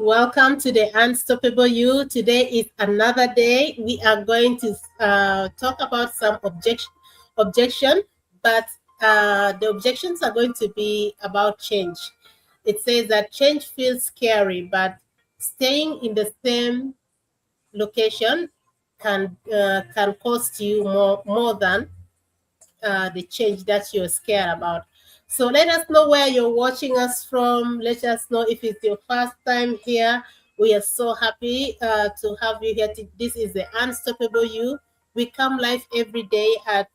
Welcome to the Unstoppable You. Today is another day. We are going to talk about some objection, but the objections are going to be about change. It says that change feels scary, but staying in the same location can cost you more than the change that you're scared about. So let us know where you're watching us from. Let us know if it's your first time here. We are so happy to have you here. This is the Unstoppable You. We come live every day at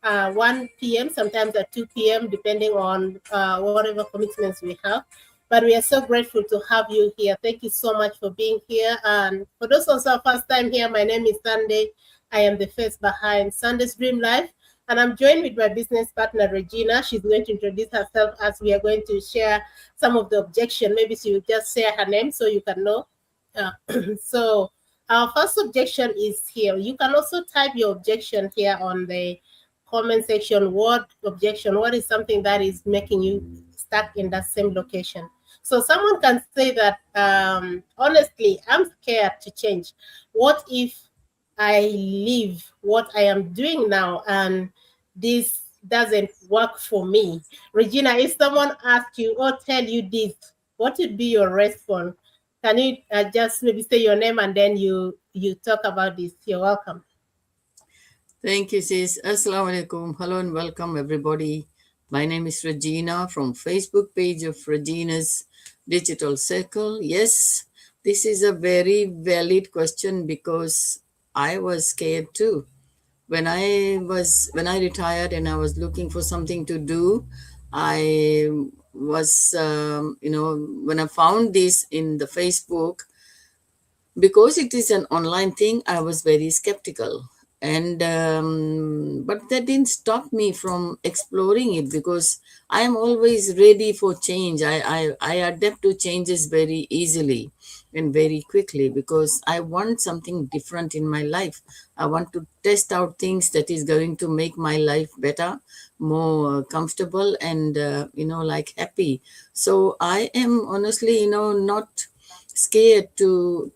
1 p.m., sometimes at 2 p.m., depending on whatever commitments we have. But we are so grateful to have you here. Thank you so much for being here. And for those also first time here, my name is Sunday. I am the face behind Sunday's Dream Life. And I'm joined with my business partner, Regina. She's going to introduce herself as we are going to share some of the objection. Maybe she will just share her name so you can know. Uh, so our first objection is here. You can also type your objection here on the comment section. What objection? What is something that is making you stuck in that same location? So someone can say that, honestly, I'm scared to change. What if I leave what I am doing now and this doesn't work for me? Regina, if someone asks you or tell you this, what would be your response? Can you just maybe say your name and then you talk about this? You're welcome. Thank you, sis. Assalamu alaikum. Hello and welcome, everybody. My name is Regina from Facebook page of Regina's Digital Circle. Yes, this is a very valid question because I was scared too. When I retired and I was looking for something to do, I was when I found this in the Facebook, because it is an online thing, I was very skeptical, and but that didn't stop me from exploring it because I am always ready for change. I adapt to changes very easily and very quickly because I want something different in my life. I want to test out things that is going to make my life better, more comfortable, and like happy. So I am honestly not scared to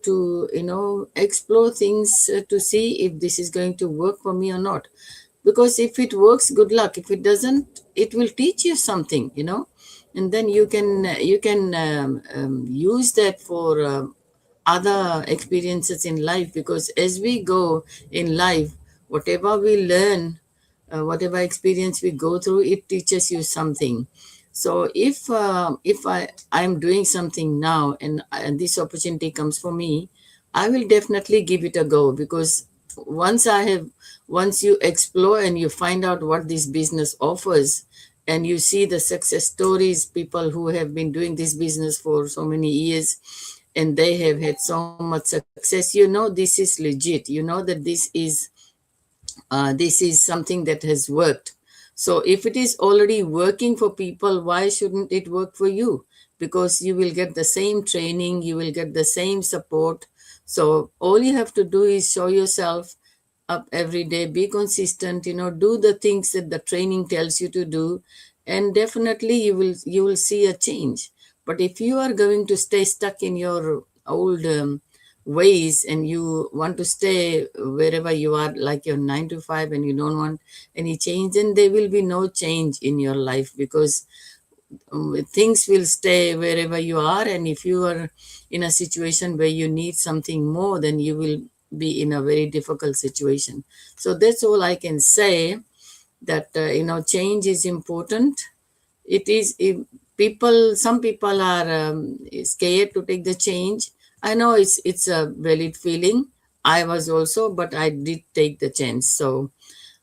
explore things, to see if this is going to work for me or not, because if it works, good luck. If it doesn't, it will teach you something, and then you can use that for other experiences in life, because as we go in life, whatever we learn, whatever experience we go through, it teaches you something. So if I'm doing something now, and this opportunity comes for me, I will definitely give it a go, because once you explore and you find out what this business offers, and you see the success stories, people who have been doing this business for so many years, and they have had so much success, this is legit. That this is something that has worked. So if it is already working for people, why shouldn't it work for you? Because you will get the same training, you will get the same support. So all you have to do is show yourself up every day, be consistent, do the things that the training tells you to do, and definitely you will see a change. But if you are going to stay stuck in your old ways, and you want to stay wherever you are, like your 9 to 5, and you don't want any change, then there will be no change in your life, because things will stay wherever you are. And if you are in a situation where you need something more, then you will be in a very difficult situation. So that's all I can say, that change is important. It is, if some people are scared to take the change. I know it's a valid feeling. I was also, but I did take the chance. So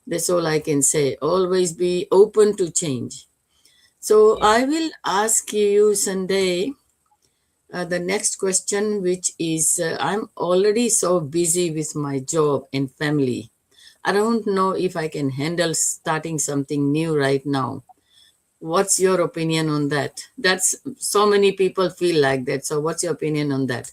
that's all I can say. Always be open to change. So Yes. I will ask you, Sunday, the next question, which is, I'm already so busy with my job and family. I don't know if I can handle starting something new right now. What's your opinion on that? That's, so many people feel like that. So what's your opinion on that?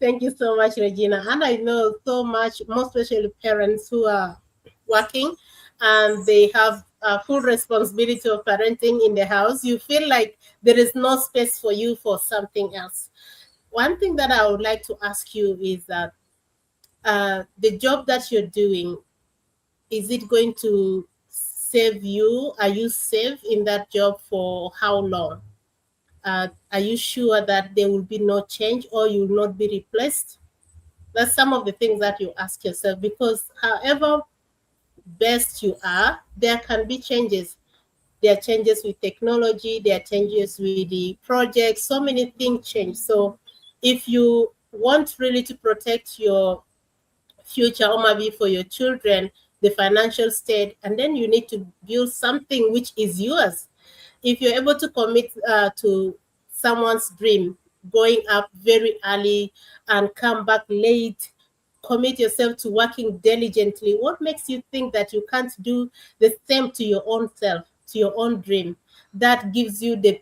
Thank you so much, Regina. And I know so much, most especially parents who are working and they have full responsibility of parenting in the house, you feel like there is no space for you for something else. One thing that I would like to ask you is that the job that you're doing, is it going to save you? Are you safe in that job for how long? Are you sure that there will be no change or you will not be replaced? That's some of the things that you ask yourself, because however best you are, there can be changes. There are changes with technology, there are changes with the project, so many things change. So if you want really to protect your future, or maybe for your children, the financial state, and then you need to build something which is yours. If you're able to commit to someone's dream, going up very early and come back late, commit yourself to working diligently, what makes you think that you can't do the same to your own self, to your own dream? That gives you the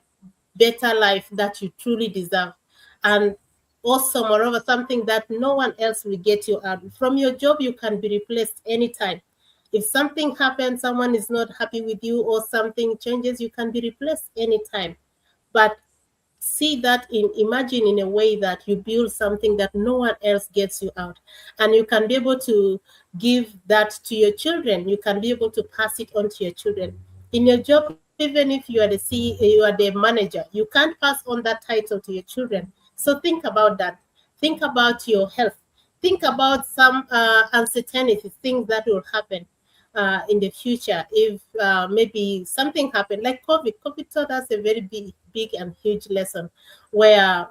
better life that you truly deserve. And also, moreover, something that no one else will get you out. From your job, you can be replaced anytime. If something happens, someone is not happy with you, or something changes, you can be replaced anytime. But see that imagine in a way that you build something that no one else gets you out, and you can be able to give that to your children. You can be able to pass it on to your children. In your job, even if you are the CEO, you are the manager, you can't pass on that title to your children. So think about that. Think about your health. Think about some uncertainty things that will happen in the future. If maybe something happened, like COVID taught us a very big and huge lesson, where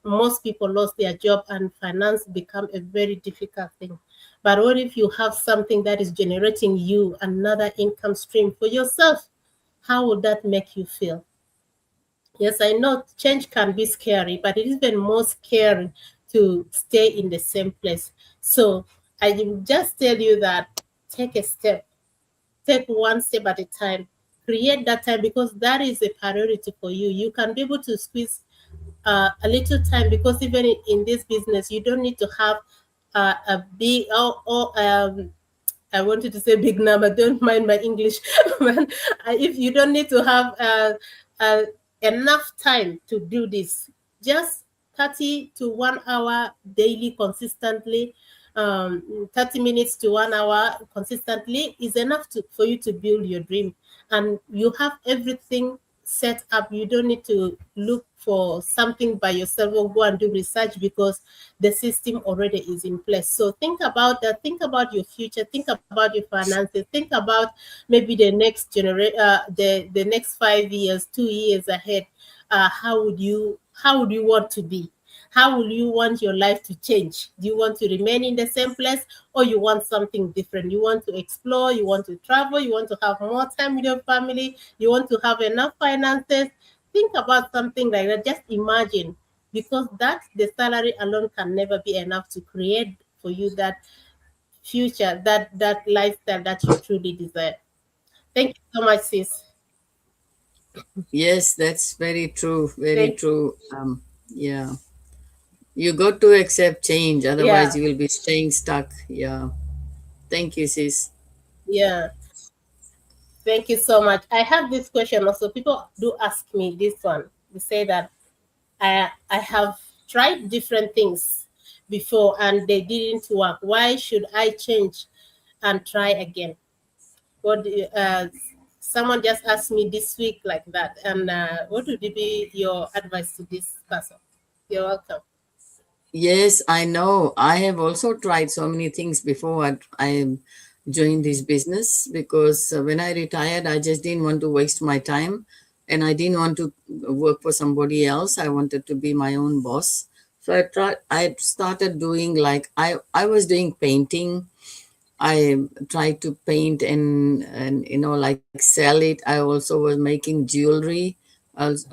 most people lost their job and finance become a very difficult thing. But what if you have something that is generating you another income stream for yourself? How would that make you feel? Yes, I know change can be scary, but it is even more scary to stay in the same place. So I will just tell you that take a step, take one step at a time, create that time, because that is a priority for you. You can be able to squeeze a little time, because even in this business, you don't need to have a big I wanted to say big number. Don't mind my English, man. If you don't need to have uh, enough time to do this, just 30 to 1 hour daily consistently, 30 minutes to 1 hour consistently is enough for you to build your dream. And you have everything set up. You don't need to look for something by yourself or go and do research, because the system already is in place. So think about that. Think about your future. Think about your finances. Think about maybe the next the next 5 years, 2 years ahead. How would you want to be? How will you want your life to change? Do you want to remain in the same place, or you want something different? You want to explore, you want to travel, you want to have more time with your family, you want to have enough finances. Think about something like that. Just imagine, because that the salary alone can never be enough to create for you that future, that lifestyle that you truly desire. Thank you so much, sis. Yes, that's very true. Very Thank true. Yeah. You got to accept change, otherwise Yeah, you will be staying stuck. Yeah. Thank you, sis. yeah. Thank you so much. I have this question also. People do ask me this one. They say that I have tried different things before and they didn't work. Why should I change and try again? What do someone just asked me this week like that, and what would be your advice to this person? You're welcome. Yes, I know. I have also tried so many things before I joined this business, because when I retired, I just didn't want to waste my time, and I didn't want to work for somebody else. I wanted to be my own boss. So I started doing, like, I was doing painting. I tried to paint and like sell it. I also was making jewelry. I was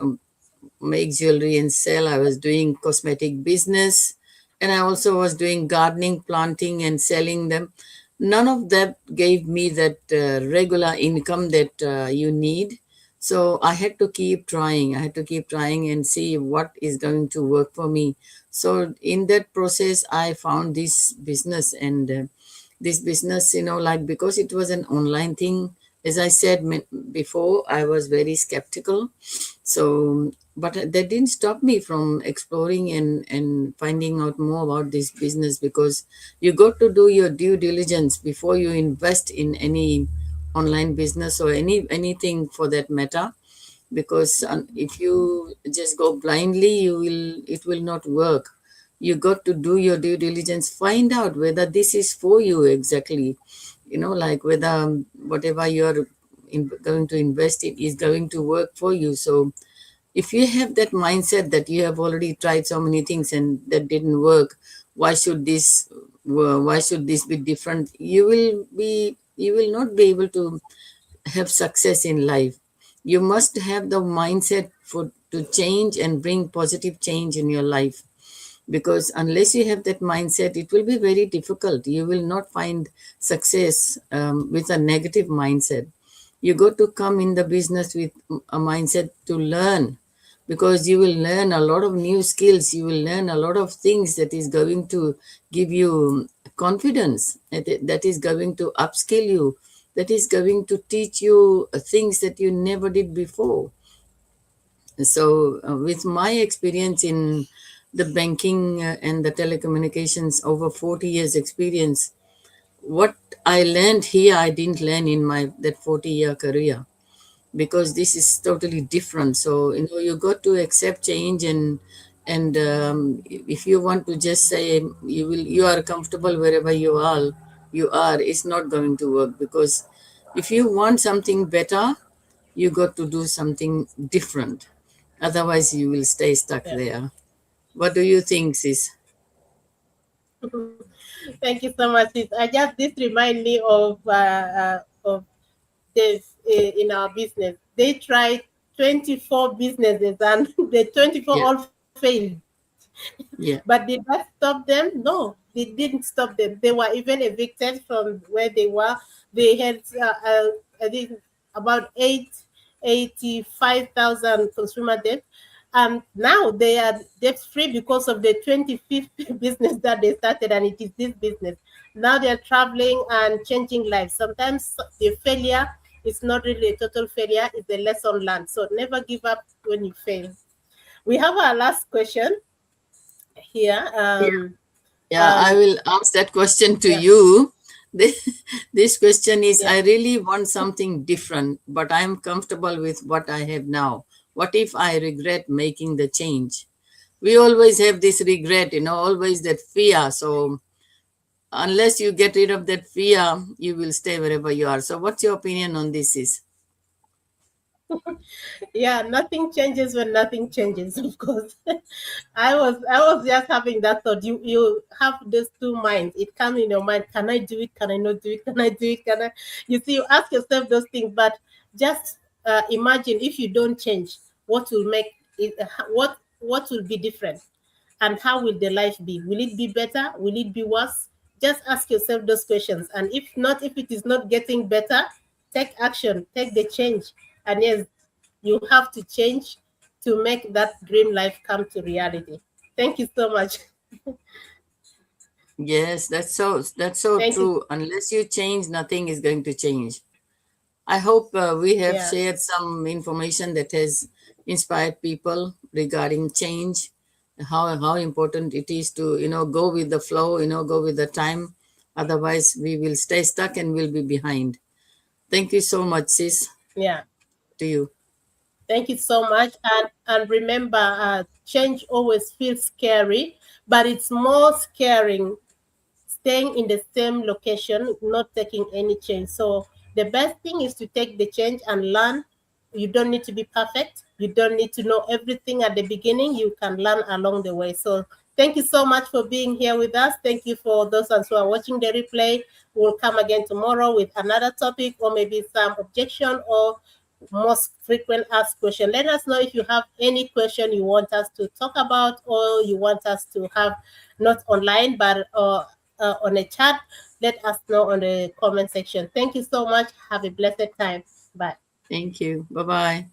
make jewelry and sell. I was doing cosmetic business, and I also was doing gardening, planting, and selling them. None of that gave me that regular income that you need. So I had to keep trying. I had to keep trying and see what is going to work for me. So in that process, I found this business, and this business, like, because it was an online thing, As I said before, I was very skeptical. So, but that didn't stop me from exploring and finding out more about this business, because you got to do your due diligence before you invest in any online business or anything for that matter. Because if you just go blindly, it will not work. You got to do your due diligence, find out whether this is for you exactly, like whether whatever you're going to invest in is going to work for you. So if you have that mindset that you have already tried so many things and that didn't work, why should this be different? You will not be able to have success in life. You must have the mindset for to change and bring positive change in your life, because unless you have that mindset, it will be very difficult. You will not find success with a negative mindset. You got to come in the business with a mindset to learn, because you will learn a lot of new skills. You will learn a lot of things that is going to give you confidence, that is going to upskill you, that is going to teach you things that you never did before. So, with my experience in the banking and the telecommunications, over 40 years experience, what I learned here, I didn't learn in my that 40-year career, because this is totally different. So, you got to accept change, and if you want to just say you are comfortable wherever you are, it's not going to work, because if you want something better, you got to do something different. Otherwise, you will stay stuck Yeah. there. What do you think, sis? Thank you so much. I just this remind me of this in our business. They tried 24 businesses and the 24 Yeah, all failed. But yeah, did that stop them? No, they didn't stop them. They were even evicted from where they were. They had, I think, about 85,000 consumer debt. And now they are debt free because of the 25th business that they started, and it is this business. Now they're traveling and changing lives. Sometimes the failure is not really a total failure, it's a lesson learned. So never give up when you fail. We have our last question here. yeah. Yeah, I will ask that question to Yeah, you. This question is, yeah. I really want something different, but I'm comfortable with what I have now. What if I regret making the change? We always have this regret, always that fear. So unless you get rid of that fear, you will stay wherever you are. So what's your opinion on this is? Yeah, nothing changes when nothing changes, of course. I was just having that thought. You have these two minds. It comes in your mind. Can I do it? Can I not do it? Can I do it? Can I? You see, you ask yourself those things, but just imagine if you don't change, what will make it? What will be different? And how will the life be? Will it be better? Will it be worse? Just ask yourself those questions. And if not, if it is not getting better, take action, take the change. And yes, you have to change to make that dream life come to reality. Thank you so much. Yes, that's so Thank you. true. Unless you change, nothing is going to change. I hope we have Yeah. shared some information that has inspired people regarding change, how important it is to go with the flow, go with the time. Otherwise, we will stay stuck and we'll be behind. Thank you so much, sis. Yeah. To you. Thank you so much. And remember, change always feels scary, but it's more scaring staying in the same location, not taking any change. So the best thing is to take the change and learn. You don't need to be perfect. You don't need to know everything at the beginning. You can learn along the way. So thank you so much for being here with us. Thank you for those who are watching the replay. We'll come again tomorrow with another topic or maybe some objection or most frequent asked question. Let us know if you have any question you want us to talk about or you want us to have not online but on a chat. Let us know on the comment section. Thank you so much. Have a blessed time. Bye. Thank you. Bye bye.